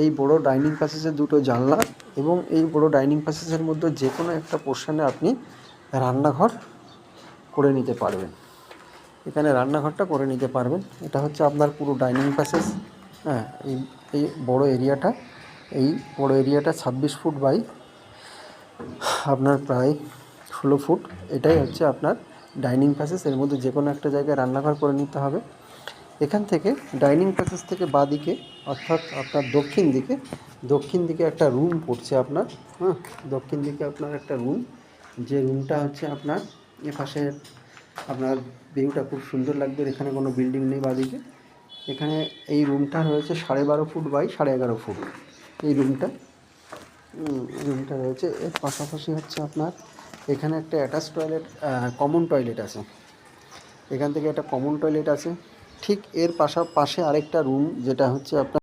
এই বড় ডাইনিং প্যাসেজে দুটো জানলা এবং এই বড় ডাইনিং প্যাসেজের মধ্যে যে কোনো একটা পোর্শনে আপনি রান্নাঘর করে নিতে পারবেন। এখানে রান্নাঘরটা করে নিতে পারবেন। এটা হচ্ছে আপনার পুরো ডাইনিং প্যাসেজ। হ্যাঁ, এই বড় এরিয়াটা 26 ফুট বাই আপনার প্রায় 16 ফুট। এটাই হচ্ছে আপনার ডাইনিং প্যাসেজ। এর মধ্যে যে কোনো একটা জায়গায় রান্নাঘর করে নিতে হবে। এখান থেকে ডাইনিং প্যাসেজ থেকে বাঁদিকে অর্থাৎ আপনার দক্ষিণ দিকে একটা রুম পড়ছে আপনার। দক্ষিণ দিকে আপনার একটা রুম, যে রুমটা হচ্ছে আপনার এপাশে আপনার ভিউটা খুব সুন্দর লাগবে। এখানে কোনো বিল্ডিং নেই বাঁদিকে। এখানে এই রুমটা রয়েছে 12.5 ফুট বাই 11.5 ফুট এই রুমটা রয়েছে। এর পাশাপাশি হচ্ছে আপনার এখানে একটা অ্যাটাচ টয়লেট, কমন টয়লেট আছে। এখান থেকে একটা কমন টয়লেট আছে। ঠিক এর পাশে আরেকটা রুম, যেটা হচ্ছে আপনার